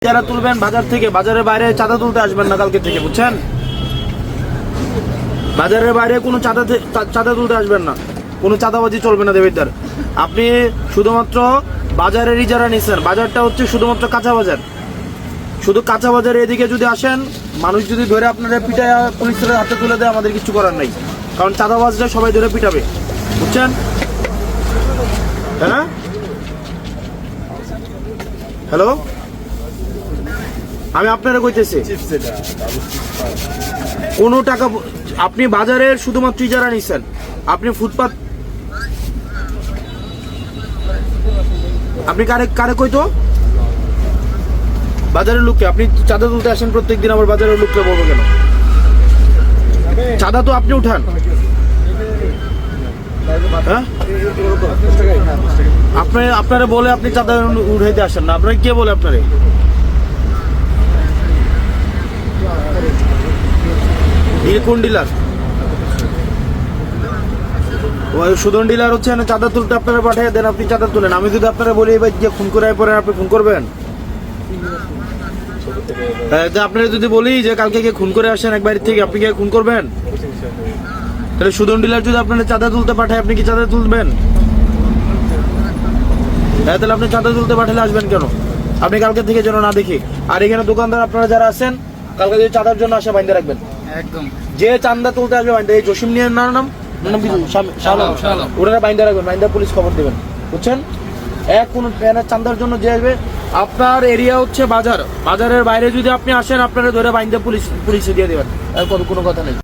যারা তুলবেন বাজার থেকে, বাজারের বাইরে চাঁদা তুলতে আসবেন না কালকে থেকে, বুঝছেন? বাজারের বাইরে কোনো চাঁদা তুলতে আসবেন না, কোনো চাঁদাবাজি চলবে না দেবিদ্দার। আপনি শুধুমাত্র বাজারেরই যারা নিচ্ছেন, বাজারটা হচ্ছে শুধুমাত্র কাঁচা বাজার, শুধু কাঁচা বাজারে এদিকে যদি আসেন, মানুষ যদি ধরে আপনারা পিটায় পুলিশের হাতে তুলে দেয়, আমাদের কিছু করার নাই, কারণ চাঁদাবাজরা সবাই ধরে পিটাবে, বুঝছেন? হ্যাঁ, হ্যালো, আমি আপনারা কইতেছি কোনো টাকা আপনি বাজারের শুধুমাত্র যারা নিচ্ছেন, আপনি ফুটপাত, আপনি কারে কারে কইতো বাজারের লোককে আপনি চাঁদা তুলতে আসেন প্রত্যেকদিন, আবার বাজারের লোককে বলবো কেন? চাঁদা তো আপনি উঠান, হ্যাঁ? আপনারা বলে আপনি চাঁদা উঠাইতে আসেন না, আপনারা কে বলে আপনারে? কোন ডিলার? সুদন ডিলার হচ্ছে চাঁদা তুলতে আপনারা পাঠিয়ে দেন, আপনি চাঁদা তুলেন। আমি যদি আপনারা বলি এবার যে খুন করে পরে আপনি খুন করবেন? আপনারা যদি বলি যে কালকে গিয়ে খুন করে আসেন এক বাড়ির থেকে, আপনি গিয়ে খুন করবেন? তাহলে সুদন ডিলার যদি আপনারা চাঁদা তুলতে পাঠায়, আপনি কি চাঁদা তুলবেন? তাহলে আপনি চাঁদা তুলতে পাঠালে আসবেন কেন? আপনি কালকে থেকে যেন না দেখি। আর এখানে দোকানদার আপনারা যারা আছেন, কালকে যদি চাঁদার জন্য আসে বাইন্দা রাখবেন, একদম। যে চাঁদা তুলতে আসবে বাইন্দা, এই জসিম নিয়ে নাম ওরা বাইন্দা রাখবেন, বাইন্দা পুলিশ খবর দেবেন, বুঝছেন? কোন চাঁদার জন্য যে আসবে, আপনার এরিয়া হচ্ছে বাজার, বাজারের বাইরে যদি আপনি আসেন, আপনারা ধরে বাইন্দা পুলিশে দিয়ে দেবেন, আর কোনো কথা নেই।